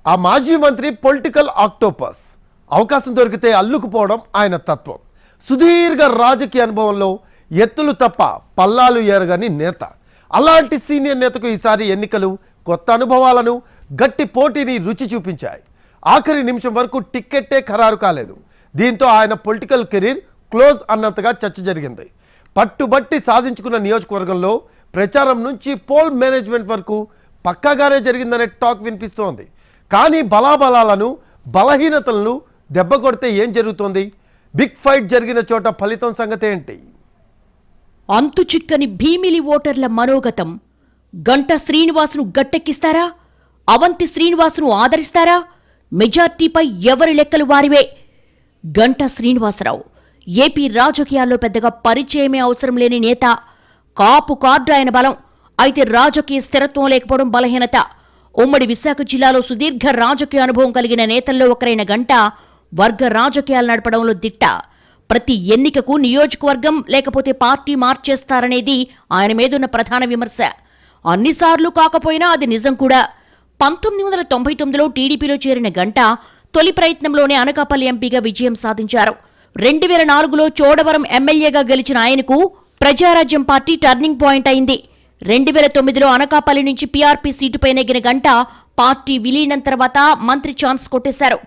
ఆ మాజీ మంత్రి పొలిటికల్ ఆక్టోపస్. అవకాశం దొరికితే అల్లుకుపోవడం ఆయన తత్వం. సుదీర్ఘ రాజకీయ అనుభవంలో ఎత్తులు తప్ప పల్లాలు ఏరగని నేత. అలాంటి సీనియర్ నేతకు ఈసారి ఎన్నికలు కొత్త అనుభవాలను, గట్టి పోటీని రుచి చూపించాయి. ఆఖరి నిమిషం వరకు టిక్కెట్టే ఖరారు కాలేదు. దీంతో ఆయన పొలిటికల్ కెరీర్ క్లోజ్ అన్నంతగా చర్చ జరిగింది. పట్టుబట్టి సాధించుకున్న నియోజకవర్గంలో ప్రచారం నుంచి పోల్ మేనేజ్మెంట్ వరకు పక్కాగానే జరిగిందనే టాక్ వినిపిస్తోంది. కానీ బలాబలాలను, బలహీనతలను దెబ్బ కొడితే ఏం జరుగుతోంది? బిగ్ ఫైట్ జరిగిన చోట ఫలితం సంగతి ఏంటి? అంతు చిక్కని భీమిలి ఓటర్ల మనోగతం. గంటా శ్రీనివాసును గట్టెక్కిస్తారా? అవంతి శ్రీనివాసును ఆదరిస్తారా? మెజార్టీపై ఎవరి లెక్కలు వారివే. గంటా శ్రీనివాసరావు ఏపీ రాజకీయాల్లో పెద్దగా పరిచయమే అవసరం లేని నేత. కాపు కార్డు ఆయన బలం. అయితే రాజకీయ స్థిరత్వం లేకపోవడం బలహీనత. ఉమ్మడి విశాఖ జిల్లాలో సుదీర్ఘ రాజకీయ అనుభవం కలిగిన నేతల్లో ఒకరైన గంటా వర్గ రాజకీయాలు నడపడంలో దిట్ట. ప్రతి ఎన్నికకు నియోజకవర్గం లేకపోతే పార్టీ మార్చేస్తారనేది ఆయన మీదున్న ప్రధాన విమర్శ. అన్నిసార్లు కాకపోయినా అది నిజం కూడా. 1999లో టీడీపీలో చేరిన గంటా తొలి ప్రయత్నంలోనే అనకాపల్లి ఎంపీగా విజయం సాధించారు. 2004లో చోడవరం ఎమ్మెల్యేగా గెలిచిన ఆయనకు ప్రజారాజ్యం పార్టీ టర్నింగ్ పాయింట్ అయింది. 2009లో అనకాపల్లి నుంచి పీఆర్పీ సీటుపై నెగ్గిన గంటా పార్టీ విలీనం తర్వాత మంత్రి ఛాన్స్ కొట్టేశారు.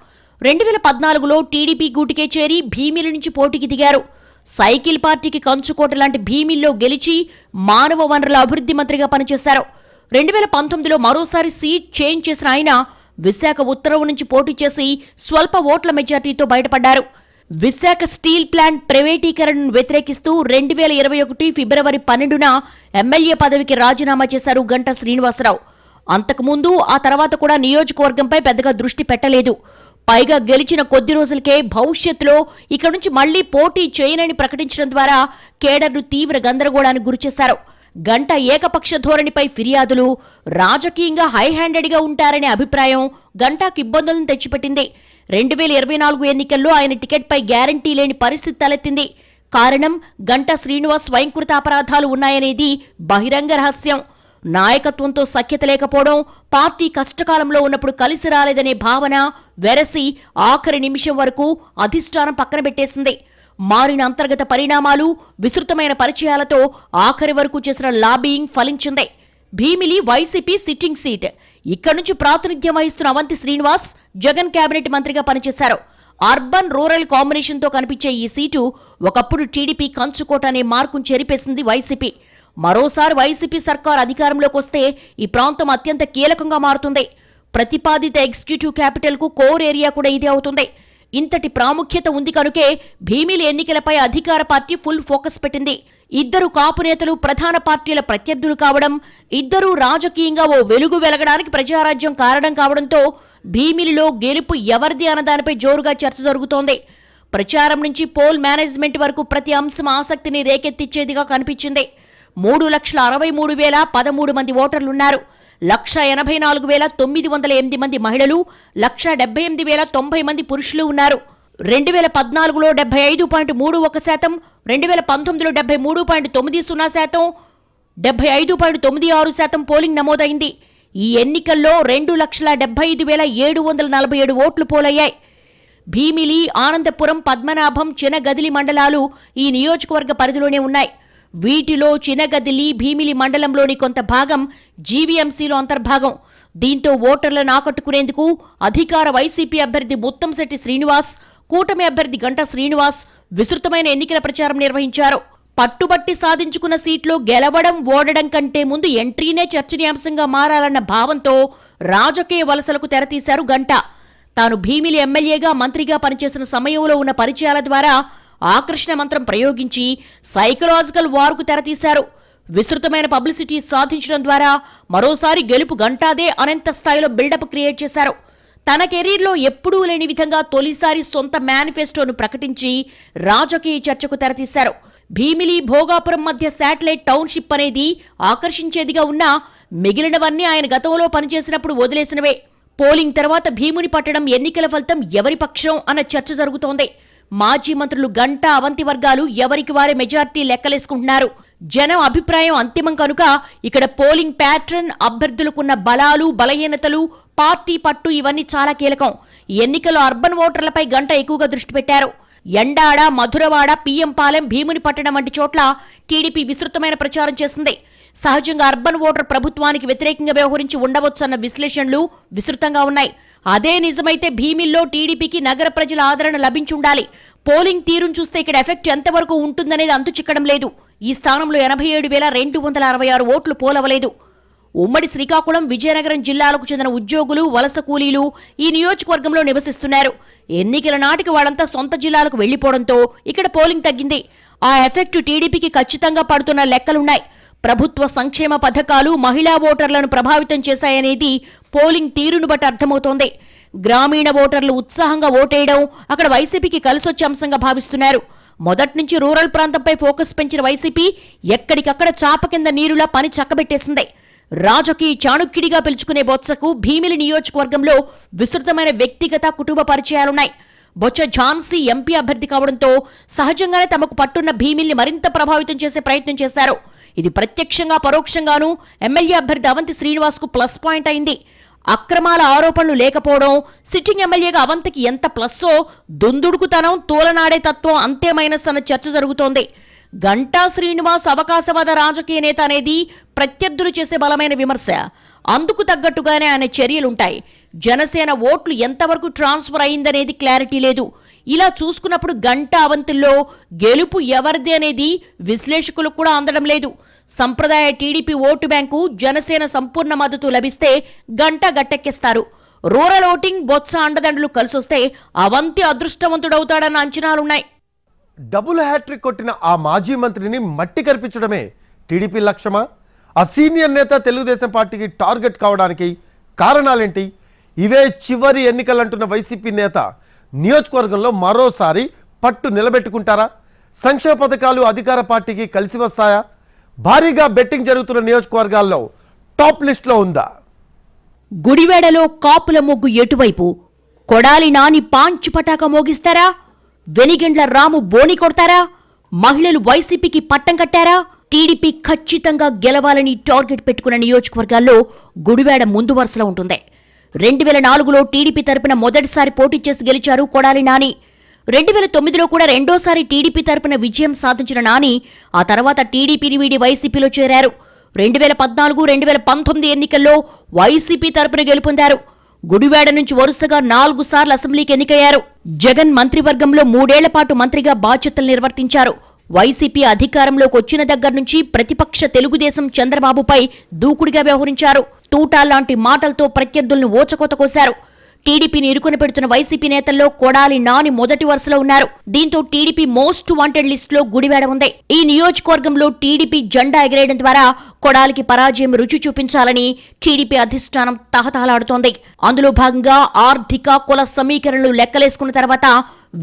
2014లో టీడీపీ గూటికే చేరి భీమిలి నుంచి పోటీకి దిగారు. సైకిల్ పార్టీకి కంచుకోట లాంటి భీమిల్లో గెలిచి మానవ వనరుల అభివృద్ధి మంత్రిగా పనిచేశారు. 2019లో మరోసారి సీట్ చేంజ్ చేసిన ఆయన విశాఖ ఉత్తరం నుంచి పోటీ చేసి స్వల్ప ఓట్ల మెజార్టీతో బయటపడ్డారు. విశాఖ స్టీల్ ప్లాంట్ ప్రైవేటీకరణను వ్యతిరేకిస్తూ 2021 ఫిబ్రవరి 12న ఎమ్మెల్యే పదవికి రాజీనామా చేశారు గంటా శ్రీనివాసరావు. అంతకుముందు ఆ తర్వాత కూడా నియోజకవర్గంపై పెద్దగా దృష్టి పెట్టలేదు. పైగా గెలిచిన కొద్ది రోజులకే భవిష్యత్తులో ఇక నుంచి మళ్లీ పోటీ చేయనని ప్రకటించడం ద్వారా కేడర్ను తీవ్ర గందరగోళానికి గురిచేశారు. గంటా ఏకపక్ష ధోరణిపై ఫిర్యాదులు, రాజకీయంగా హై హ్యాండెడ్గా ఉంటారనే అభిప్రాయం గంటాకు ఇబ్బందులను తెచ్చిపెట్టింది. 2024 ఎన్నికల్లో ఆయన టికెట్పై గ్యారంటీ లేని పరిస్థితి తలెత్తింది. కారణం గంటా శ్రీనివాస్ స్వయంకృత అపరాధాలు ఉన్నాయనేది బహిరంగ రహస్యం. నాయకత్వంతో సఖ్యత లేకపోవడం, పార్టీ కష్టకాలంలో ఉన్నప్పుడు కలిసి రాలేదనే భావన వెరసి ఆఖరి నిమిషం వరకు అధిష్టానం పక్కన పెట్టేసింది. మారిన అంతర్గత పరిణామాలు, విస్తృతమైన పరిచయాలతో ఆఖరి వరకు చేసిన లాబీయింగ్ ఫలించింది. Bheemili YCP sitting seat. ఇక్కడి నుంచి ప్రాతినిధ్యం వహిస్తున్న అవంతి శ్రీనివాస్ జగన్ కేబినెట్ మంత్రిగా పనిచేశారు. అర్బన్ రూరల్ కాంబినేషన్తో కనిపించే ఈ సీటు ఒకప్పుడు టీడీపీ కంచుకోట అనే మార్కును చెరిపేసింది వైసీపీ. మరోసారి వైసీపీ సర్కార్ అధికారంలోకి వస్తే ఈ ప్రాంతం అత్యంత కీలకంగా మారుతుంది. ప్రతిపాదిత ఎగ్జిక్యూటివ్ క్యాపిటల్కు కోర్ ఏరియా కూడా ఇదే అవుతుంది. ఇంతటి ప్రాముఖ్యత ఉంది కనుకే భీమిలి ఎన్నికలపై అధికార పార్టీ ఫుల్ ఫోకస్ పెట్టింది. ఇద్దరు కాపు నేతలు ప్రధాన పార్టీల ప్రత్యర్థులు కావడం, ఇద్దరూ రాజకీయంగా ఓ వెలుగు వెలగడానికి ప్రజారాజ్యం కారణం కావడంతో భీమిలిలో గెలుపు ఎవరిది అన్నదానిపై జోరుగా చర్చ జరుగుతోంది. ప్రచారం నుంచి పోల్ మేనేజ్మెంట్ వరకు ప్రతి అంశం ఆసక్తిని రేకెత్తిచ్చేదిగా కనిపించింది. 3,63,013 మంది ఓటర్లున్నారు. 1,84,908 మంది మహిళలు, 1,78,090 మంది పురుషులు ఉన్నారు. 2014లో 75.31%, 2019లో 73.90%, 75.96% పోలింగ్ నమోదైంది. ఈ ఎన్నికల్లో 2,75,747 ఓట్లు పోలయ్యాయి. భీమిలి, ఆనందపురం, పద్మనాభం, చినగదిలి మండలాలు ఈ నియోజకవర్గ పరిధిలోనే ఉన్నాయి. వీటిలో చినగదిలి, భీమిలి మండలంలోని కొంత భాగం జీవీఎంసీలో అంతర్భాగం. దీంతో ఓటర్లను ఆకట్టుకునేందుకు అధికార వైసీపీ అభ్యర్థి ముత్తంశెట్టి శ్రీనివాస్, కూటమి అభ్యర్థి గంటా శ్రీనివాస్ విస్తృతమైన ఎన్నికల ప్రచారం నిర్వహించారు. పట్టుబట్టి సాధించుకున్న సీట్లో గెలవడం, ఓడడం కంటే ముందు ఎంట్రీనే చర్చనీయాంశంగా మారాలన్న భావంతో రాజకీయ వలసలకు తెరతీశారు గంటా. తాను భీమిలి ఎమ్మెల్యేగా, మంత్రిగా పనిచేసిన సమయంలో ఉన్న పరిచయాల ద్వారా ఆకర్షణ మంత్రం ప్రయోగించి సైకలాజికల్ వార్కు తెరతీశారు. విస్తృతమైన పబ్లిసిటీ సాధించడం ద్వారా మరోసారి గెలుపు గంటాదే అనంత స్థాయిలో బిల్డప్ క్రియేట్ చేశారు. తన కెరీర్లో ఎప్పుడూ లేని విధంగా తొలిసారి సొంత మేనిఫెస్టోను ప్రకటించి రాజకీయ చర్చకు తెరతీశారు. భీమిలి, భోగాపురం మధ్య శాటిలైట్ టౌన్షిప్ అనేది ఆకర్షించేదిగా ఉన్నా మిగిలినవన్నీ ఆయన గతంలో పనిచేసినప్పుడు వదిలేసినవే. పోలింగ్ తర్వాత భీముని పట్టడం, ఎన్నికల ఫలితం ఎవరి పక్షం అన్న చర్చ జరుగుతోంది. మాజీ మంత్రులు గంటా, అవంతి వర్గాలు ఎవరికి వారే మెజార్టీ లెక్కలేసుకుంటున్నారు. జనం అభిప్రాయం అంతిమం కనుక ఇక్కడ పోలింగ్ ప్యాటర్న్, అభ్యర్థులకున్న బలాలు, బలహీనతలు, పార్టీ పట్టు ఇవన్నీ చాలా కీలకం. ఎన్నికల్లో అర్బన్ ఓటర్లపై గంట ఎక్కువగా దృష్టి పెట్టారు. ఎండాడ, మధురవాడ, పిఎంపాలెం, భీమునిపట్టణం వంటి చోట్ల టీడీపీ విస్తృతమైన ప్రచారం చేసింది. సహజంగా అర్బన్ ఓటర్ ప్రభుత్వానికి వ్యతిరేకంగా వ్యవహరించి ఉండవచ్చన్న విశ్లేషణలు విస్తృతంగా ఉన్నాయి. అదే నిజమైతే భీమిల్లో టీడీపీకి నగర ప్రజల ఆదరణ లభించుండాలి. పోలింగ్ తీరును చూస్తే ఇక్కడ ఎఫెక్ట్ ఎంతవరకు ఉంటుందనేది అంతు చిక్కడం లేదు. ఈ స్థానంలో 87,266 ఓట్లు పోలవలేదు. ఉమ్మడి శ్రీకాకుళం, విజయనగరం జిల్లాలకు చెందిన ఉద్యోగులు, వలస కూలీలు ఈ నియోజకవర్గంలో నివసిస్తున్నారు. ఎన్నికల నాటికి వాళ్ళంతా సొంత జిల్లాలకు వెళ్లిపోవడంతో ఇక్కడ పోలింగ్ తగ్గింది. ఆ ఎఫెక్ట్ టీడీపీకి ఖచ్చితంగా పడుతున్న లెక్కలున్నాయి. ప్రభుత్వ సంక్షేమ పథకాలు మహిళా ఓటర్లను ప్రభావితం చేశాయనేది పోలింగ్ తీరును బట్టి అర్థమవుతోంది. గ్రామీణ ఓటర్లు ఉత్సాహంగా ఓటేయడం అక్కడ వైసీపీకి కలిసొచ్చే అంశంగా భావిస్తున్నారు. మొదటి నుంచి రూరల్ ప్రాంతంపై ఫోకస్ పెంచిన వైసీపీ ఎక్కడికక్కడ చాప కింద నీరులా పని చక్కబెట్టేసింది. రాజకీయ చాణుక్యుడిగా పిలుచుకునే బొత్సకు భీమిలి నియోజకవర్గంలో విస్తృతమైన వ్యక్తిగత, కుటుంబ పరిచయాలున్నాయి. బొత్స ఝాన్సీ ఎంపీ అభ్యర్థి కావడంతో సహజంగానే తమకు పట్టున్న భీమిల్ని మరింత ప్రభావితం చేసే ప్రయత్నం చేశారు. ఇది ప్రత్యక్షంగా పరోక్షంగానూ ఎమ్మెల్యే అభ్యర్థి అవంతి శ్రీనివాస్కు ప్లస్ పాయింట్ అయింది. అక్రమాల ఆరోపణలు లేకపోవడం సిట్టింగ్ ఎమ్మెల్యేగా అవంతికి ఎంత ప్లస్సో, దుందుడుకుతనం, తోలనాడే తత్వం అంతే మైనస్ అన్న చర్చ జరుగుతోంది. గంటా శ్రీనివాస్ అవకాశవాద రాజకీయ నేత అనేది ప్రత్యర్థులు చేసే బలమైన విమర్శ. అందుకు తగ్గట్టుగానే ఆయన చర్యలుంటాయి. జనసేన ఓట్లు ఎంతవరకు ట్రాన్స్ఫర్ అయిందనేది క్లారిటీ లేదు. ఇలా చూసుకున్నప్పుడు గంటా అవంతుల్లో గెలుపు ఎవరిది అనేది విశ్లేషకులకు కూడా అందడం లేదు. సంప్రదాయ టీడీపీ ఓటు బ్యాంకు జనసేన సంపూర్ణ మద్దతు లభిస్తే గంటా గట్టెక్కిస్తారు. రూరల్ ఓటింగ్, బొత్స అండదండలు కలిసొస్తే అవంతి అదృష్టవంతుడవుతాడన్న అంచనాలున్నాయి. డబుల్ హ్యాట్రిక్ కొట్టిన ఆ మాజీ మంత్రిని మట్టి కనిపించడమే టీడీపీ లక్ష్యమా? ఆ సీనియర్ నేత తెలుగుదేశం పార్టీకి టార్గెట్ కావడానికి కారణాలేంటి? ఇవే చివరి ఎన్నికలంటున్న వైసీపీ నేత నియోజకవర్గంలో మరోసారి పట్టు నిలబెట్టుకుంటారా? సంక్షేమ పథకాలు అధికార పార్టీకి కలిసి వస్తాయా? భారీగా బెట్టింగ్ జరుగుతున్న నియోజకవర్గాల్లో టాప్ లిస్ట్లో ఉందా? గుడివేడలో కాపుల మొగ్గు ఎటువైపు? కొడాలి నాని పాంచ్ పటాక మోగిస్తారా? వెనిగండ్ల రాము బోని కొడతారా? మహిళలు వైసీపీకి పట్టం కట్టారా? టీడీపీ ఖచ్చితంగా గెలవాలని టార్గెట్ పెట్టుకున్న నియోజకవర్గాల్లో గుడివేడ ముందు వరుసలో ఉంటుంది. 2004లో టీడీపీ తరపున మొదటిసారి పోటీ చేసి గెలిచారు కొడాలి నాని. 2009లో కూడా రెండోసారి టీడీపీ తరపున విజయం సాధించిన నాని ఆ తర్వాత టీడీపీని వీడి వైసీపీలో చేరారు. 2014, 2019 ఎన్నికల్లో వైసీపీ తరపున గెలుపొందారు. గుడివాడ నుంచి వరుసగా 4 సార్లు అసెంబ్లీకి ఎన్నికయ్యారు. జగన్ మంత్రివర్గంలో 3 ఏళ్ల పాటు మంత్రిగా బాధ్యతలు నిర్వర్తించారు. వైసీపీ అధికారంలోకి వచ్చిన దగ్గర నుంచి ప్రతిపక్ష తెలుగుదేశం చంద్రబాబుపై దూకుడుగా వ్యవహరించారు. తూటాల్లాంటి మాటలతో ప్రత్యర్థుల్ని ఓచకోత కోశారు. టీడీపీని ఇరుకుని పెడుతున్న వైసీపీ నేతల్లో కొడాలి నాని మొదటి వరుసలో ఉన్నారు. దీంతో టీడీపీ మోస్ట్ వాంటెడ్ లిస్టులో గుడివాడ ఉంది. ఈ నియోజకవర్గంలో టీడీపీ జెండా ఎగరేయడం ద్వారా కొడాలికి పరాజయం రుచి చూపించాలని టీడీపీ అధిష్టానం తహతహలాడుతోంది. అందులో భాగంగా ఆర్థిక, కుల సమీకరణలు లెక్కలేసుకున్న తర్వాత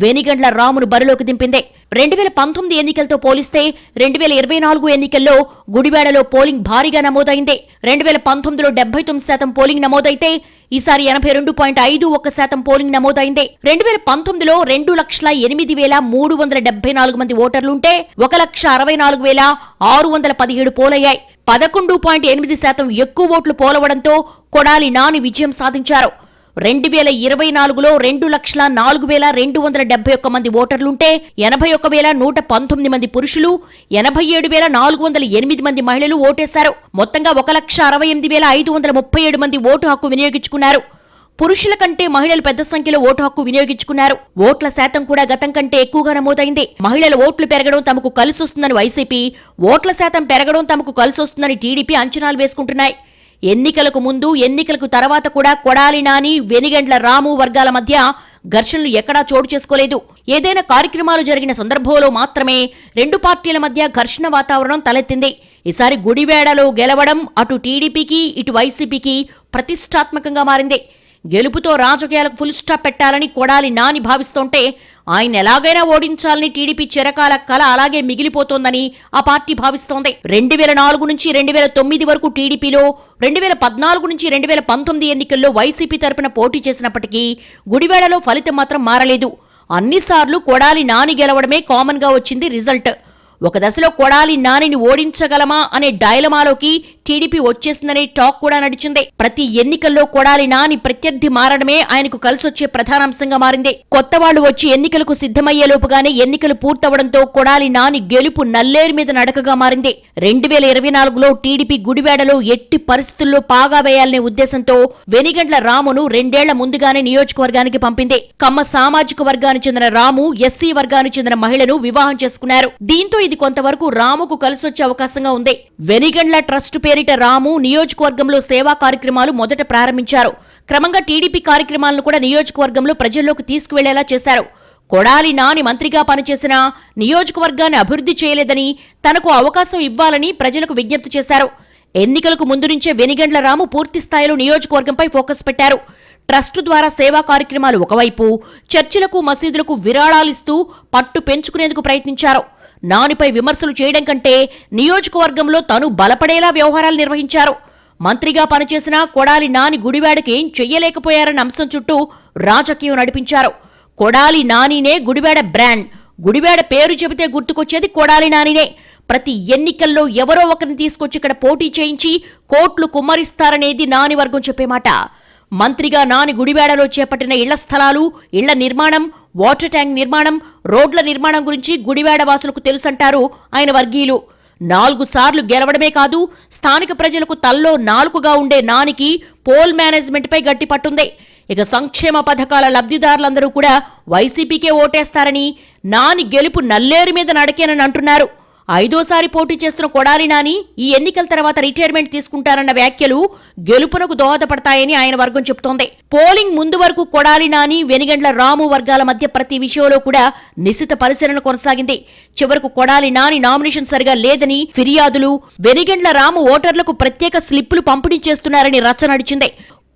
వెనిగండ్ల రామును బరిలోకి దింపింది. 2019 ఎన్నికలతో పోలిస్తే 2024 ఎన్నికల్లో గుడివాడలో పోలింగ్ భారీగా నమోదైంది. 2019లో 79% పోలింగ్ నమోదైతే ఈసారి 82.51% పోలింగ్ నమోదైంది. 2019లో 2,08,374 మంది ఓటర్లుంటే 1,64,617 పోలయ్యాయి. 11.8% ఎక్కువ ఓట్లు పోలవడంతో కొడాలి నాని విజయం సాధించారు. 2024లో 2,04,271 మంది ఓటర్లుంటే 81,119 మంది పురుషులు, 87,408 మంది మహిళలు ఓటేశారు. మొత్తంగా 1,68,537 మంది ఓటు హక్కు వినియోగించుకున్నారు. పురుషుల కంటే మహిళలు పెద్ద సంఖ్యలో ఓటు హక్కు వినియోగించుకున్నారు. ఓట్ల శాతం కూడా గతం కంటే ఎక్కువగా నమోదైంది. మహిళల ఓట్లు పెరగడం తమకు కలిసొస్తుందని వైసీపీ, ఓట్ల శాతం పెరగడం తమకు కలిసొస్తుందని టీడీపీ అంచనాలు వేసుకుంటున్నాయి. ఎన్నికలకు ముందు, ఎన్నికలకు తర్వాత కూడా కొడాలి నాని, వెనిగండ్ల రాము వర్గాల మధ్య ఘర్షణలు ఎక్కడా చోటు చేసుకోలేదు. ఏదైనా కార్యక్రమాలు జరిగిన సందర్భంలో మాత్రమే రెండు పార్టీల మధ్య ఘర్షణ వాతావరణం తలెత్తింది. ఈసారి గుడివేడలో గెలవడం అటు టీడీపీకి, ఇటు వైసీపీకి ప్రతిష్టాత్మకంగా మారింది. గెలుపుతో రాజకీయాలకు ఫుల్ స్టాప్ పెట్టాలని కొడాలి నాని భావిస్తుంటే ఆయన ఎలాగైనా ఓడించాలని టీడీపీ చిరకాల కల అలాగే మిగిలిపోతోందని ఆ పార్టీ భావిస్తోంది. 2004 నుంచి 2009 వరకు టీడీపీలో, 2014 నుంచి 2019 ఎన్నికల్లో వైసీపీ తరపున పోటీ చేసినప్పటికీ గుడివాడలో ఫలితం మాత్రం మారలేదు. అన్నిసార్లు కొడాలి నాని గెలవడమే కామన్ గా వచ్చింది రిజల్ట్. ఒక దశలో కొడాలి నానిని ఓడించగలమా అనే డైలమాలోకి టీడీపీ వచ్చేసిందనే టాక్ కూడా నడిచింది. ప్రతి ఎన్నికల్లో కొడాలి నాని ప్రత్యర్థి మారడమే ఆయనకు కలిసొచ్చే ప్రధానాంశంగా మారింది. కొత్త వాళ్లు వచ్చి ఎన్నికలకు సిద్ధమయ్యేలోపుగానే ఎన్నికలు పూర్తవడంతో కొడాలి నాని గెలుపు నల్లేరు మీద నడకగా మారింది. 2024లో టీడీపీ గుడివాడలో ఎట్టి పరిస్థితుల్లో పాగా వేయాలనే ఉద్దేశంతో వెనిగండ్ల రామును 2 ఏళ్ల ముందుగానే నియోజకవర్గానికి పంపింది. కమ్మ సామాజిక వర్గానికి చెందిన రాము ఎస్సీ వర్గానికి చెందిన మహిళను వివాహం చేసుకున్నారు. దీంతో ఇది కొంతవరకు రాముకు కలిసొచ్చే అవకాశంగా ఉంది. వెనిగండ్ల ట్రస్ట్ పేరిట రాము నియోజకవర్గంలో సేవా కార్యక్రమాలు మొదట ప్రారంభించారు. క్రమంగా టీడీపీ కార్యక్రమాలను కూడా నియోజకవర్గంలో ప్రజల్లోకి తీసుకువెళ్లేలా చేశారు. కొడాలి నాని మంత్రిగా పనిచేసిన నియోజకవర్గాన్ని అభివృద్ధి చేయలేదని, తనకు అవకాశం ఇవ్వాలని ప్రజలకు విజ్ఞప్తి చేశారు. ఎన్నికలకు ముందు నుంచే వెనిగండ్ల రాము పూర్తి స్థాయిలో నియోజకవర్గంపై ఫోకస్ పెట్టారు. ట్రస్టు ద్వారా సేవా కార్యక్రమాలు ఒకవైపు, చర్చిలకు మసీదులకు విరాళాలిస్తూ పట్టు పెంచుకునేందుకు ప్రయత్నించారు. నానిపై విమర్శలు చేయడం కంటే నియోజకవర్గంలో తాను బలపడేలా వ్యవహారాలు నిర్వహించారు. మంత్రిగా పనిచేసిన కొడాలి నాని గుడివాడకి ఏం చెయ్యలేకపోయారన్న అంశం చుట్టూ రాజకీయం నడిపించారు. కొడాలి నానినే గుడివాడ బ్రాండ్. గుడివాడ పేరు చెబితే గుర్తుకొచ్చేది కొడాలి నానినే. ప్రతి ఎన్నికల్లో ఎవరో ఒకరిని తీసుకొచ్చి ఇక్కడ పోటీ చేయించి కోట్లు కుమ్మరిస్తారనేది నాని వర్గం చెప్పే మాట. మంత్రిగా నాని గుడివాడలో చేపట్టిన ఇళ్ల స్థలాలు, ఇళ్ల నిర్మాణం, వాటర్ ట్యాంక్ నిర్మాణం, రోడ్ల నిర్మాణం గురించి గుడివాడ వాసులకు తెలుసంటారు ఆయన వర్గీయులు. 4 సార్లు గెలవడమే కాదు, స్థానిక ప్రజలకు తల్లో నాలుకగా ఉండే నానికి పోల్ మేనేజ్మెంట్పై గట్టి పట్టుంది. ఇక సంక్షేమ పథకాల లబ్ధిదారులందరూ కూడా వైసీపీకే ఓటేస్తారని, నాని గెలుపు నల్లేరు మీద నడకేనని అంటున్నారు. 5ఓసారి పోటీ చేస్తున్న కొడాలి నాని ఈ ఎన్నికల తర్వాత రిటైర్మెంట్ తీసుకుంటారన్న వ్యాఖ్యలు గెలుపునకు దోహదపడతాయని ఆయన వర్గం చెబుతోంది. పోలింగ్ ముందు వరకు కొడాలి నాని, వెనిగండ్ల రాము వర్గాల మధ్య ప్రతి విషయంలో కూడా నిశిత పరిశీలన కొనసాగింది. చివరకు కొడాలి నాని నామినేషన్ సరిగా లేదని ఫిర్యాదులు, వెనిగండ్ల రాము ఓటర్లకు ప్రత్యేక స్లిప్పులు పంపిణీ చేస్తున్నారని రచ్చ నడిచింది.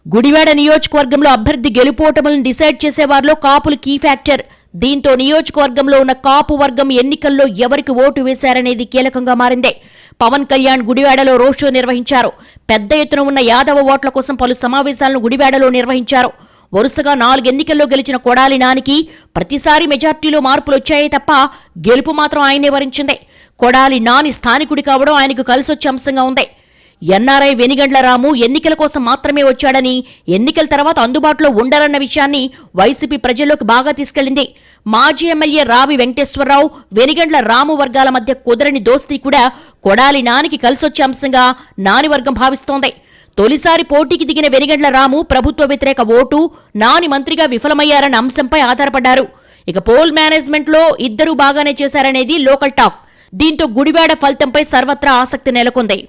గుడివాడ నియోజకవర్గంలో అభ్యర్థి గెలుపోటములను డిసైడ్ చేసేవారిలో కాపులు కీ ఫ్యాక్టర్. దీంతో నియోజకవర్గంలో ఉన్న కాపు వర్గం ఎన్నికల్లో ఎవరికి ఓటు వేశారనేది కీలకంగా మారింది. పవన్ కళ్యాణ్ గుడివాడలో రోడ్ షో నిర్వహించారు. పెద్ద ఎత్తున ఉన్న యాదవ ఓట్ల కోసం పలు సమావేశాలను గుడివాడలో నిర్వహించారు. వరుసగా 4 ఎన్నికల్లో గెలిచిన కొడాలి నానికి ప్రతిసారి మెజార్టీలో మార్పులొచ్చాయే తప్ప గెలుపు మాత్రం ఆయనే వరించింది. కొడాలి నాని స్థానికుడి కావడం ఆయనకు కలిసొచ్చే అంశంగా ఉంది. ఎన్ఆర్ఐ వెనిగండ్ల రాము ఎన్నికల కోసం మాత్రమే వచ్చాడని, ఎన్నికల తర్వాత అందుబాటులో ఉండరన్న విషయాన్ని వైసీపీ ప్రజల్లోకి బాగా తీసుకెళ్లింది. మాజీ ఎమ్మెల్యే రావి వెంకటేశ్వరరావు, వెనిగండ్ల రాము వర్గాల మధ్య కుదరని దోస్తీ కూడా కొడాలి నానికి కలిసొచ్చే అంశంగా నాని వర్గం భావిస్తోంది. తొలిసారి పోటీకి దిగిన వెనిగండ్ల రాము ప్రభుత్వ వ్యతిరేక ఓటు, నాని మంత్రిగా విఫలమయ్యారన్న అంశంపై ఆధారపడ్డారు. ఇక పోల్ మేనేజ్మెంట్లో ఇద్దరూ బాగానే చేశారనేది లోకల్ టాక్. దీంతో గుడివాడ ఫలితంపై సర్వత్రా ఆసక్తి నెలకొంది.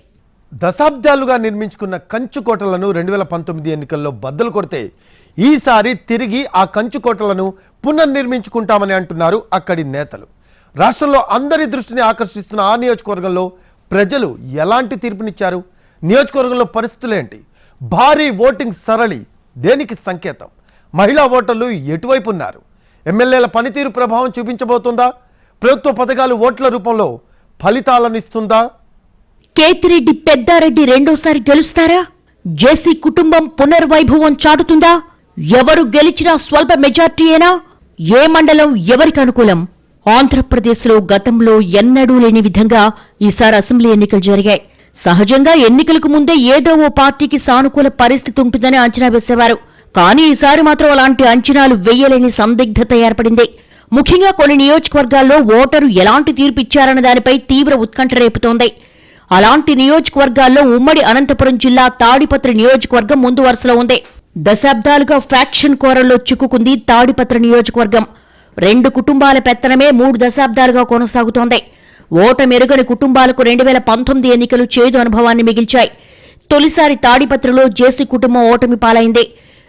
దశాబ్దాలుగా నిర్మించుకున్న కంచుకోటలను 2019 ఎన్నికల్లో బద్దలు కొడితే ఈసారి తిరిగి ఆ కంచుకోటలను పునర్నిర్మించుకుంటామని అంటున్నారు అక్కడి నేతలు. రాష్ట్రంలో అందరి దృష్టిని ఆకర్షిస్తున్న ఆ నియోజకవర్గంలో ప్రజలు ఎలాంటి తీర్పునిచ్చారు? నియోజకవర్గంలో పరిస్థితులేంటి? భారీ ఓటింగ్ సరళి దేనికి సంకేతం? మహిళా ఓటర్లు ఎటువైపు ఉన్నారు? ఎమ్మెల్యేల పనితీరు ప్రభావం చూపించబోతుందా? ప్రభుత్వ పథకాలు ఓట్ల రూపంలో ఫలితాలను ఇస్తుందా? కేతిరెడ్డి పెద్దారెడ్డి రెండోసారి గెలుస్తారా? జేసీ కుటుంబం పునర్వైభవం చాటుతుందా? ఎవరు గెలిచినా స్వల్ప మెజార్టీయేనా? ఏ మండలం ఎవరికి అనుకూలం? ఆంధ్రప్రదేశ్లో గతంలో ఎన్నడూ లేని విధంగా ఈసారి అసెంబ్లీ ఎన్నికలు జరిగాయి. సహజంగా ఎన్నికలకు ముందే ఏదో ఓ పార్టీకి సానుకూల పరిస్థితి ఉంటుందని అంచనా వేసేవారు. కానీ ఈసారి మాత్రం అలాంటి అంచనాలు వేయలేని సందిగ్ధత ఏర్పడింది. ముఖ్యంగా కొన్ని నియోజకవర్గాల్లో ఓటరు ఎలాంటి తీర్పు ఇచ్చారన్న దానిపై తీవ్ర ఉత్కంఠ రేపుతోంది. అలాంటి నియోజకవర్గాల్లో ఉమ్మడి అనంతపురం జిల్లా తాడిపత్రి నియోజకవర్గం ముందు వరుసలో ఉంది. దశాబ్దాలుగా ఫ్యాక్షన్ కోరల్లో చిక్కుకుంది తాడిపత్రి నియోజకవర్గం. 2 కుటుంబాల పెత్తనమే 3 దశాబ్దాలుగా కొనసాగుతోంది. ఓటమెరుగని కుటుంబాలకు 2019 ఎన్నికలు చేదు అనుభవాన్ని మిగిల్చాయి. తొలిసారి తాడిపత్రిలో జేసీ కుటుంబం ఓటమి పాలైంది.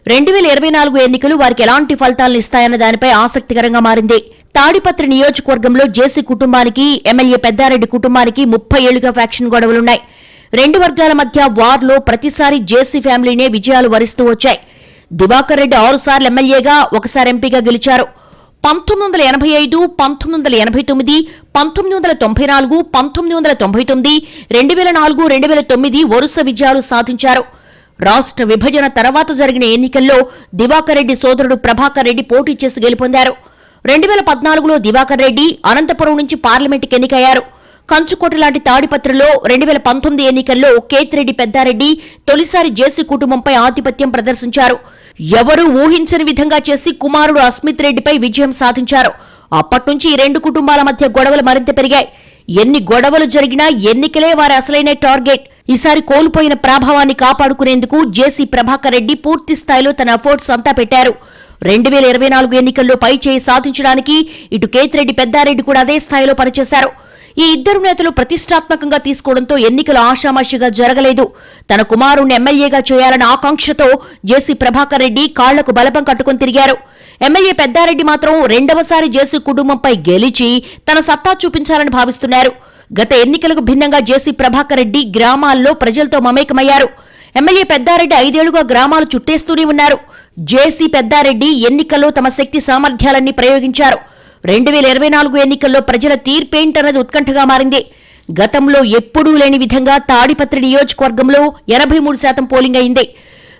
2024 ఎన్నికలు వారికి ఎలాంటి ఫలితాలను ఇస్తాయన్న దానిపై ఆసక్తికరంగా మారింది. తాడిపత్రి నియోజకవర్గంలో జేసీ కుటుంబానికి, ఎమ్మెల్యే పెద్దారెడ్డి కుటుంబానికి 30 ఏళ్లుగా ఫ్యాక్షన్ గొడవలున్నాయి. 2 వర్గాల మధ్య వార్లో ప్రతిసారి జేసీ ఫ్యామిలీనే విజయాలు వరిస్తూ వచ్చాయి. దివాకర్ రెడ్డి 6 సార్లు ఎమ్మెల్యేగా, 1 సారి ఎంపీగా గెలిచారు. 1985, 1989, 1994, 1999, 2004, 2009 వరుస విజయాలు సాధించారు. రాష్ట్ర విభజన తర్వాత జరిగిన ఎన్నికల్లో దివాకర్ రెడ్డి సోదరుడు ప్రభాకర్ రెడ్డి పోటీ చేసి గెలుపొందారు. 2014లో దివాకర్ రెడ్డి అనంతపురం నుంచి పార్లమెంటుకి ఎన్నికయ్యారు. కంచుకోట లాంటి తాడిపత్రిలో 2019 ఎన్నికల్లో కేతిరెడ్డి పెద్దారెడ్డి తొలిసారి జేసీ కుటుంబంపై ఆధిపత్యం ప్రదర్శించారు. ఎవరూ ఊహించని విధంగా చేసి కుమారుడు అస్మిత్ రెడ్డిపై విజయం సాధించారు. అప్పట్నుంచి ఈ రెండు కుటుంబాల మధ్య గొడవలు మరింత పెరిగాయి. ఎన్ని గొడవలు జరిగినా ఎన్నికలే వారి అసలైన టార్గెట్. ఈసారి కోల్పోయిన ప్రభావాన్ని కాపాడుకునేందుకు జేసీ ప్రభాకర్ రెడ్డి పూర్తి స్థాయిలో తన ఎఫర్ట్స్ అంతా పెట్టారు. 2024 ఎన్నికల్లో పై చేయి సాధించడానికి ఇటు కేతిరెడ్డి పెద్దారెడ్డి కూడా అదే స్థాయిలో పనిచేశారు. ఈ ఇద్దరు నేతలు ప్రతిష్టాత్మకంగా తీసుకోవడంతో ఎన్నికలు ఆషామాషిగా జరగలేదు. తన కుమారుణ్ణి ఎమ్మెల్యేగా చేయాలన్న ఆకాంక్షతో జేసీ ప్రభాకర్ రెడ్డి కాళ్లకు బలపం కట్టుకుని తిరిగారు. ఎమ్మెల్యే పెద్దారెడ్డి మాత్రం రెండవసారి జేసీ కుటుంబంపై గెలిచి తన సత్తా చూపించాలని భావిస్తున్నారు. గత ఎన్నికలకు భిన్నంగా జేసీ ప్రభాకర్ రెడ్డి గ్రామాల్లో ప్రజలతో మమేకమయ్యారు. ఎమ్మెల్యే పెద్దారెడ్డి 5 ఏళ్లుగా గ్రామాలు చుట్టేస్తూనే ఉన్నారు. జేసీ పెద్దారెడ్డి ఎన్నికల్లో తమ శక్తి సామర్థ్యాలన్నీ ప్రయోగించారు. 2024 ఎన్నికల్లో ప్రజల తీర్పేంటన్నది ఉత్కంఠగా మారింది. గతంలో ఎప్పుడూ లేని విధంగా తాడిపత్రి నియోజకవర్గంలో 83% పోలింగ్ అయింది.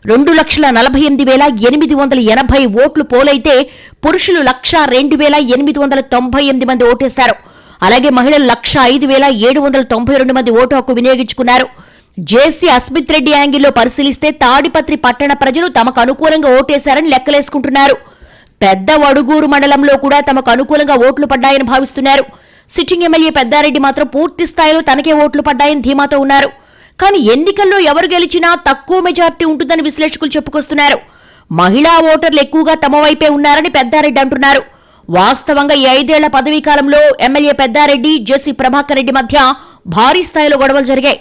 2,48,880 ఓట్లు పోలైతే పురుషులు 1,02,898 మంది ఓటేశారు. అలాగే మహిళలు 1,05,792 మంది ఓటు హక్కు వినియోగించుకున్నారు. జేసీ అస్మిత్ రెడ్డి యాంగిల్లో పరిశీలిస్తే తాడిపత్రి పట్టణ ప్రజలు తమకు అనుకూలంగా ఓటేశారని లెక్కలేసుకుంటున్నారు. పెద్ద వడుగూరు మండలంలో కూడా తమకు అనుకూలంగా ఓట్లు పడ్డాయని భావిస్తున్నారు. సిట్టింగ్ ఎమ్మెల్యే పెద్దారెడ్డి మాత్రం పూర్తి స్థాయిలో తనకే ఓట్లు పడ్డాయని ధీమాతో ఉన్నారు. కానీ ఎన్నికల్లో ఎవరు గెలిచినా తక్కువ మెజార్టీ ఉంటుందని విశ్లేషకులు చెప్పుకొస్తున్నారు. మహిళా ఓటర్లు ఎక్కువగా తమ వైపే ఉన్నారని పెద్దారెడ్డి అంటున్నారు. వాస్తవంగా ఈ 5 ఏళ్ల పదవీ కాలంలో ఎమ్మెల్యే పెద్దారెడ్డి జేసీ ప్రభాకర్ రెడ్డి మధ్య భారీ స్థాయిలో గొడవలు జరిగాయి.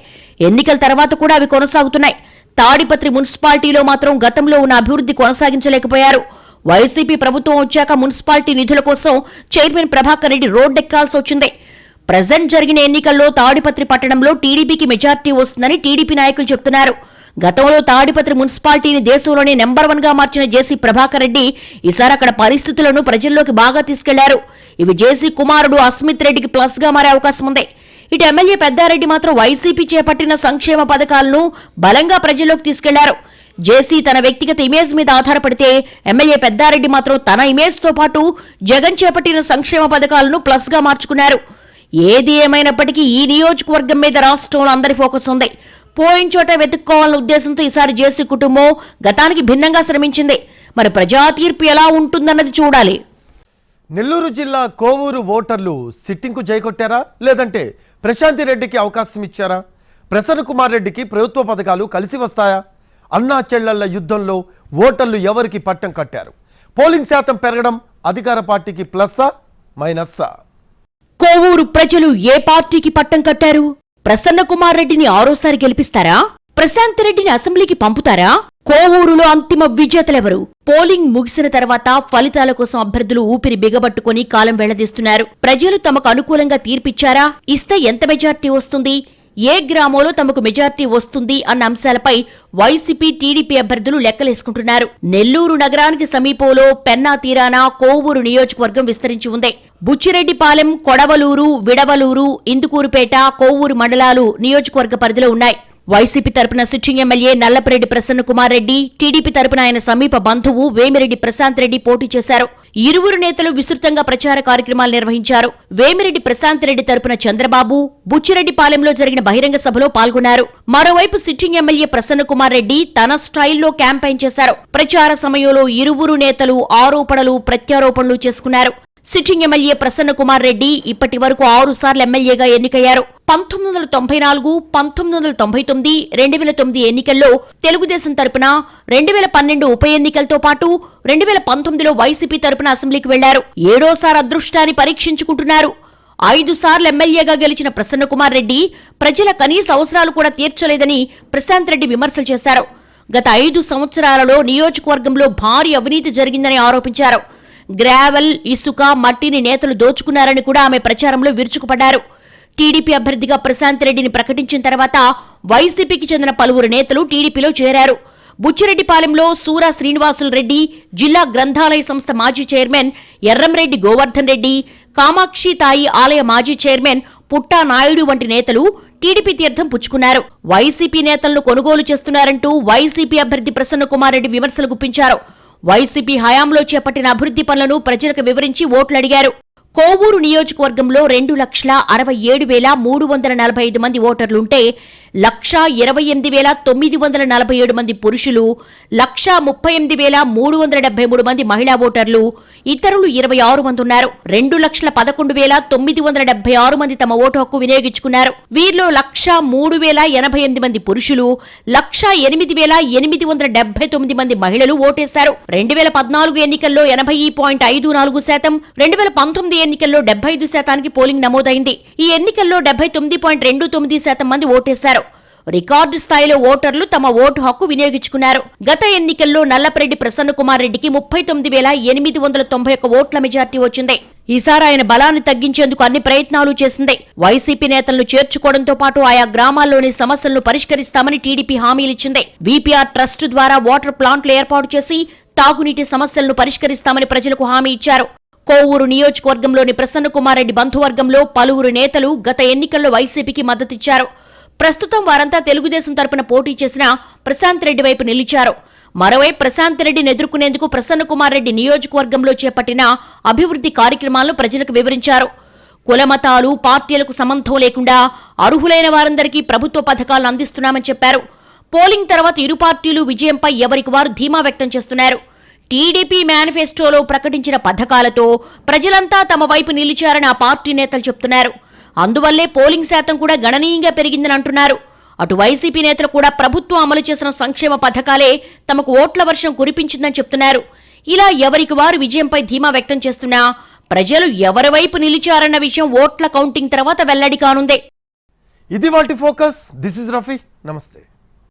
ఎన్నికల తర్వాత కూడా అవి కొనసాగుతున్నాయి. తాడిపత్రి మున్సిపాలిటీలో మాత్రం గతంలో ఉన్న అభివృద్ధి కొనసాగించలేకపోయారు. వైసీపీ ప్రభుత్వం వచ్చాక మున్సిపాలిటీ నిధుల కోసం చైర్మన్ ప్రభాకర్ రెడ్డి రోడ్డెక్కాల్సి వచ్చింది. ప్రజెంట్ జరిగిన ఎన్నికల్లో తాడిపత్రి పట్టణంలో టీడీపీకి మెజార్టీ వస్తుందని టీడీపీ నాయకులు చెబుతున్నారు. గతంలో తాడిపత్రి మున్సిపాలిటీని దేశంలోనే నెంబర్ 1గా మార్చిన జేసీ ప్రభాకర్ రెడ్డి ఈసారి అక్కడ పరిస్థితులను ప్రజల్లోకి బాగా తీసుకెళ్లారు. ఇవి జేసీ కుమారుడు అస్మిత్ రెడ్డికి ప్లస్ గా మారే అవకాశం ఉంది. ఇటు ఎమ్మెల్యే పెద్దారెడ్డి మాత్రం వైసీపీ చేపట్టిన సంక్షేమ పథకాలను బలంగా ప్రజల్లోకి తీసుకెళ్లారు. జేసీ తన వ్యక్తిగత ఇమేజ్ మీద ఆధారపడితే ఎమ్మెల్యే పెద్దారెడ్డి మాత్రం తన ఇమేజ్ తో పాటు జగన్ చేపట్టిన సంక్షేమ పథకాలను ప్లస్ గా మార్చుకున్నారు. ఏది ఏమైనప్పటికీ ఈ నియోజకవర్గం మీద రాష్ట్రంలో అందరి ఫోకస్ ఉంది. పోయిన చోట వెతుక్కోవాలన్న ఉద్దేశంతో ఈసారి జేసీ కుటుంబం గతానికి భిన్నంగా శ్రమించింది. మరి ప్రజా తీర్పు ఎలా ఉంటుందన్నది చూడాలి. నెల్లూరు జిల్లా కోవూరు ఓటర్లు సిట్టింగ్కు జైకొట్టారా లేదంటే ప్రశాంతి రెడ్డికి అవకాశం ఇచ్చారా? ప్రసన్న కుమార్ రెడ్డికి ప్రభుత్వ పథకాలు కలిసి వస్తాయా? అన్నా చెల్లెళ్ల యుద్ధంలో ఓటర్లు ఎవరికి పట్టం కట్టారు? పోలింగ్ శాతం పెరగడం అధికార పార్టీకి ప్లస్సా మైనస్సా? కోవూరు ప్రజలు ఏ పార్టీకి పట్టం కట్టారు? ప్రసన్న కుమార్ రెడ్డిని ఆరోసారి గెలిపిస్తారా? ప్రశాంత్ రెడ్డిని అసెంబ్లీకి పంపుతారా? కోవూరులో అంతిమ విజేతలెవరు? పోలింగ్ ముగిసిన తర్వాత ఫలితాల కోసం అభ్యర్థులు ఊపిరి బిగబట్టుకుని కాలం వెళ్లదీస్తున్నారు. ప్రజలు తమకు అనుకూలంగా తీర్పిచ్చారా? ఇస్తే ఎంత మెజార్టీ వస్తుంది? ఏ గ్రామంలో తమకు మెజార్టీ వస్తుంది అన్న అంశాలపై వైసీపీ టీడీపీ అభ్యర్థులు లెక్కలేసుకుంటున్నారు. నెల్లూరు నగరానికి సమీపంలో పెన్నా తీరాన కోవూరు నియోజకవర్గం విస్తరించి ఉంది. బుచ్చిరెడ్డిపాలెం, కొడవలూరు, విడవలూరు, ఇందుకూరుపేట, కోవూరు మండలాలు నియోజకవర్గ పరిధిలో ఉన్నాయి. వైసీపీ తరపున sitting MLA Nallapareddy Prasanna Kumar Reddy, TDP తరపున ఆయన సమీప బంధువు వేమిరెడ్డి ప్రశాంత్ రెడ్డి పోటీ చేశారు. ఇరువురు నేతలు విస్తృతంగా ప్రచార కార్యక్రమాలు నిర్వహించారు. వేమిరెడ్డి ప్రశాంత్ రెడ్డి తరపున చంద్రబాబు బుచ్చిరెడ్డిపాలెంలో జరిగిన బహిరంగ సభలో పాల్గొన్నారు. మరోవైపు సిట్టింగ్ ఎమ్మెల్యే ప్రసన్న కుమార్ రెడ్డి తన స్టైల్లో క్యాంపెయిన్ చేశారు. ప్రచార సమయంలో ఇరువురు నేతలు ఆరోపణలు ప్రత్యారోపణలు చేసుకున్నారు. సిట్టింగ్ ఎమ్మెల్యే ప్రసన్న కుమార్ రెడ్డి ఇప్పటి వరకు 6 సార్లు ఎమ్మెల్యేగా ఎన్నికయ్యారు. 1994, 1999, 2009 ఎన్నికల్లో తెలుగుదేశం తరపున, 2012 ఉప ఎన్నికలతో పాటు 2019లో వైసీపీ తరపున అసెంబ్లీకి వెళ్లారు. 7ఓసారి అదృష్టాన్ని పరీక్షించుకుంటున్నారు. 5 సార్లు ఎమ్మెల్యేగా గెలిచిన ప్రసన్న కుమార్ రెడ్డి ప్రజల కనీస అవసరాలు కూడా తీర్చలేదని ప్రశాంత్ రెడ్డి విమర్శలు చేశారు. గత 5 సంవత్సరాలలో నియోజకవర్గంలో భారీ అవినీతి జరిగిందని ఆరోపించారు. గ్రావెల్, ఇసుక, మట్టిని నేతలు దోచుకున్నారని కూడా ఆమె ప్రచారంలో విరుచుకుపడ్డారు. టీడీపీ అభ్యర్థిగా ప్రశాంత్ రెడ్డిని ప్రకటించిన తర్వాత వైసీపీకి చెందిన పలువురు నేతలు టీడీపీలో చేరారు. బుచ్చిరెడ్డిపాలెంలో సూరా శ్రీనివాసులు రెడ్డి, జిల్లా గ్రంథాలయ సంస్థ మాజీ చైర్మన్ ఎర్రంరెడ్డి గోవర్ధన్ రెడ్డి, కామాక్షి తాయి ఆలయ మాజీ చైర్మన్ పుట్టా నాయుడు వంటి నేతలు టీడీపీ తీర్థం పుచ్చుకున్నారు. వైసీపీ నేతలను కొనుగోలు చేస్తున్నారంటూ వైసీపీ అభ్యర్థి ప్రసన్న కుమార్ రెడ్డి విమర్శలు గుప్పించారు. వైసీపీ హయాంలో చేపట్టిన అభివృద్ధి పనులను ప్రజలకు వివరించి ఓట్లు అడిగారు. కోవూరు నియోజకవర్గంలో 2,67,345 మంది ఓటర్లుంటే 1,28,947 మంది పురుషులు, 1,38,373 మంది మహిళా ఓటర్లు, ఇతరులు 26 మంది ఉన్నారు. 2,11,976 మంది తమ ఓటు హక్కు వినియోగించుకున్నారు. వీరిలో 1,03,088 మంది పురుషులు, 1,08,879 మంది మహిళలు ఓటేశారు. 2014 ఎన్నికల్లో 80.54%, 2019 ఎన్నికల్లో 75% పోలింగ్ నమోదైంది. ఈ ఎన్నికల్లో 79.29% మంది ఓటేశారు. రికార్డు స్థాయిలో ఓటర్లు తమ ఓటు హక్కు వినియోగించుకున్నారు. గత ఎన్నికల్లో నల్లపరెడ్డి ప్రసన్నకుమార్ రెడ్డికి 39,891 ఓట్ల మెజార్టీ వచ్చింది. ఈసారి ఆయన బలాన్ని తగ్గించేందుకు అన్ని ప్రయత్నాలు చేసింది. వైసీపీ నేతలను చేర్చుకోవడంతో పాటు ఆయా గ్రామాల్లోని సమస్యలను పరిష్కరిస్తామని టీడీపీ హామీలిచ్చింది. వీపీఆర్ ట్రస్ట్ ద్వారా వాటర్ ప్లాంట్లు ఏర్పాటు చేసి తాగునీటి సమస్యలను పరిష్కరిస్తామని ప్రజలకు హామీ ఇచ్చారు. కోవూరు నియోజకవర్గంలోని ప్రసన్నకుమార్ రెడ్డి బంధువర్గంలో పలువురు నేతలు గత ఎన్నికల్లో వైసీపీకి మద్దతిచ్చారు. ప్రస్తుతం వారంతా తెలుగుదేశం తరపున పోటీ చేసిన ప్రశాంత్ రెడ్డి వైపు నిలిచారు. మరోవైపు ప్రశాంత్ రెడ్డిని ఎదుర్కొనేందుకు ప్రసన్నకుమార్ రెడ్డి నియోజకవర్గంలో చేపట్టిన అభివృద్ధి కార్యక్రమాలను ప్రజలకు వివరించారు. కులమతాలు, పార్టీలకు సంబంధం లేకుండా అర్హులైన వారందరికీ ప్రభుత్వ పథకాలను అందిస్తున్నామని చెప్పారు. పోలింగ్ తర్వాత ఇరు పార్టీలు విజయంపై ఎవరికి వారు ధీమా వ్యక్తం చేస్తున్నారు. టీడీపీ మేనిఫెస్టోలో ప్రకటించిన పథకాలతో ప్రజలంతా తమ వైపు నిలిచారని ఆ పార్టీ నేతలు చెప్తున్నారు. అందువల్లే పోలింగ్ శాతం కూడా గణనీయంగా పెరిగిందని అంటున్నారు. అటు వైసీపీ నేతలు కూడా ప్రభుత్వం అమలు చేసిన సంక్షేమ పథకాలే తమకు ఓట్ల వర్షం కురిపించిందని చెప్తున్నారు. ఇలా ఎవరికి వారు విజయంపై ధీమా వ్యక్తం చేస్తున్నా ప్రజలు ఎవరి వైపు నిలిచారన్న విషయం ఓట్ల కౌంటింగ్ తర్వాత వెల్లడి కానుందే. ఇది వాటి ఫోకస్. This is Rafi. నమస్తే.